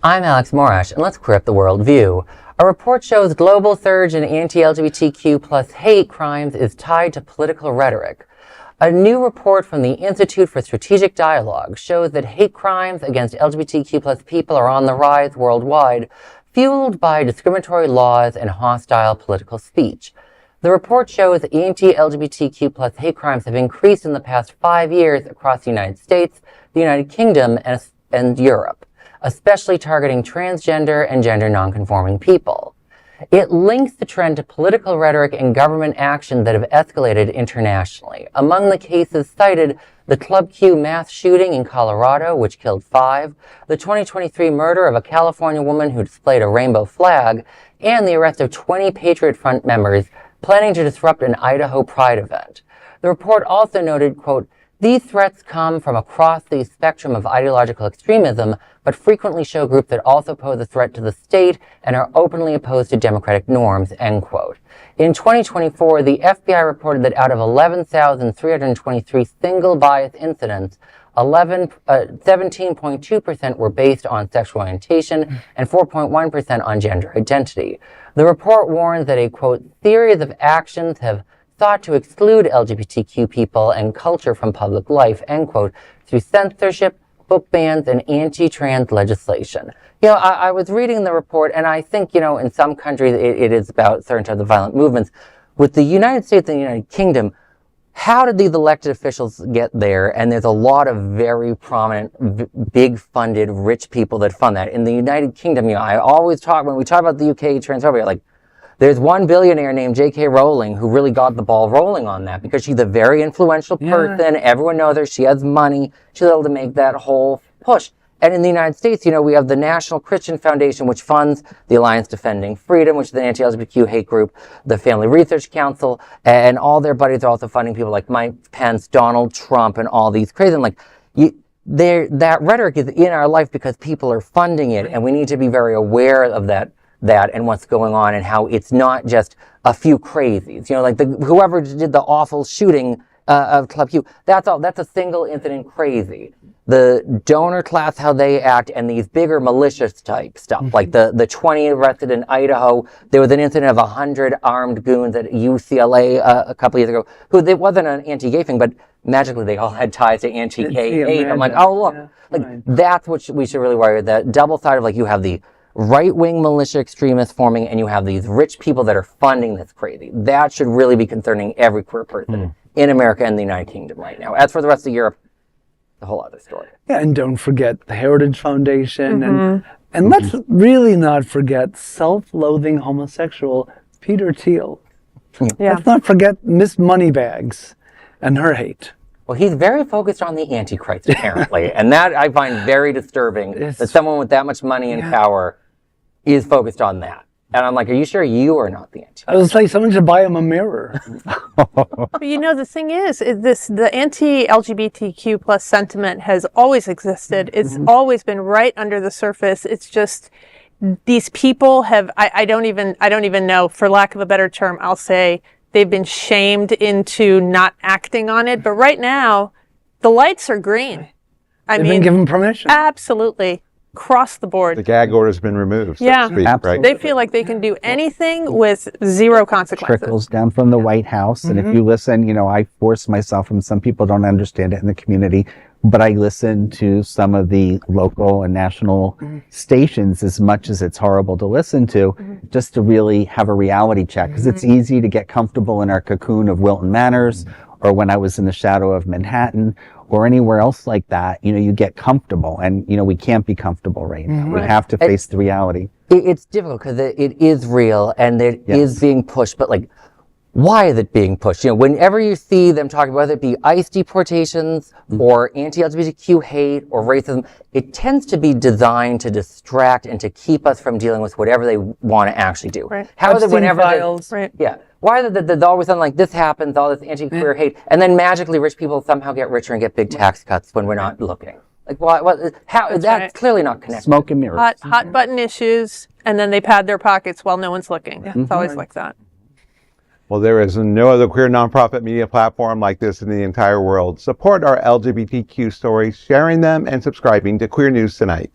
I'm Alex Morash, and let's queer up the world view. A report shows global surge in anti-LGBTQ plus hate crimes is tied to political rhetoric. A new report from the Institute for Strategic Dialogue shows that hate crimes against LGBTQ plus people are on the rise worldwide, fueled by discriminatory laws and hostile political speech. The report shows anti-LGBTQ plus hate crimes have increased in the past 5 years across the United States, the United Kingdom, and Europe, especially targeting transgender and gender-nonconforming people. It links the trend to political rhetoric and government action that have escalated internationally. Among the cases cited, the Club Q mass shooting in Colorado, which killed 5, the 2023 murder of a California woman who displayed a rainbow flag, and the arrest of 20 Patriot Front members planning to disrupt an Idaho Pride event. The report also noted, quote, "These threats come from across the spectrum of ideological extremism, but frequently show groups that also pose a threat to the state and are openly opposed to democratic norms," end quote. In 2024, the FBI reported that out of 11,323 single bias incidents, 17.2% were based on sexual orientation and 4.1% on gender identity. The report warns that a, quote, "series of actions have sought to exclude LGBTQ people and culture from public life," end quote, through censorship, book bans, and anti-trans legislation. I was reading the report, and I think, in some countries it is about certain types of violent movements. With the United States and the United Kingdom, how did these elected officials get there? And there's a lot of very prominent, big-funded, rich people that fund that. In the United Kingdom, I always talk, when we talk about the UK transphobia, like, there's one billionaire named J.K. Rowling who really got the ball rolling on that because she's a very influential person. Yeah. Everyone knows her. She has money. She's able to make that whole push. And in the United States, we have the National Christian Foundation, which funds the Alliance Defending Freedom, which is an anti-LGBTQ hate group, the Family Research Council, and all their buddies are also funding people like Mike Pence, Donald Trump, and all these crazy. And that rhetoric is in our life because people are funding it, and we need to be very aware of that and what's going on and how it's not just a few crazies. Whoever did the awful shooting of Club Q, that's a single incident crazy. The donor class, how they act, and these bigger malicious type stuff, like the 20 arrested in Idaho. There was an incident of 100 armed goons at UCLA a couple years ago, it wasn't an anti-gay thing, but magically they all had ties to anti-gay hate. I'm like, oh, look, that's what we should really worry about. That double side of you have the right-wing militia extremists forming, and you have these rich people that are funding this crazy. That should really be concerning every queer person in America and the United Kingdom right now. As for the rest of Europe, a whole other story. Yeah, and don't forget the Heritage Foundation, and let's really not forget self-loathing homosexual Peter Thiel. Yeah. Let's not forget Miss Moneybags and her hate. Well, he's very focused on the Antichrist, apparently, and that I find very disturbing, that someone with that much money and power is focused on that. And I'm like, are you sure you are not the Antichrist? I was like, someone should buy him a mirror. But the thing is the anti-LGBTQ plus sentiment has always existed. It's always been right under the surface. It's just these people have, I don't even know, for lack of a better term, I'll say, they've been shamed into not acting on it. But right now, the lights are green. They've been given permission. Absolutely. Across the board. The gag order's been removed, so to speak, right? They feel like they can do anything with zero consequences. Trickles down from the White House. And if you listen, I force myself, and some people don't understand it in the community, but I listen to some of the local and national stations as much as it's horrible to listen to, just to really have a reality check. Because it's easy to get comfortable in our cocoon of Wilton Manors, or when I was in the shadow of Manhattan, or anywhere else like that. You get comfortable, and we can't be comfortable right now. We have to face the reality. It's difficult because it is real and it is being pushed, but why is it being pushed? Whenever you see them talking, whether it be ICE deportations or anti-LGBTQ hate or racism, it tends to be designed to distract and to keep us from dealing with whatever they want to actually do. Right. How is it whenever why is it there's always something like this happens, all this anti-queer hate, and then magically rich people somehow get richer and get big tax cuts when we're not looking? That's clearly not connected. Smoke and mirrors. Hot button issues, and then they pad their pockets while no one's looking. It's always like that. Well, there is no other queer nonprofit media platform like this in the entire world. Support our LGBTQ stories, sharing them and subscribing to Queer News Tonight.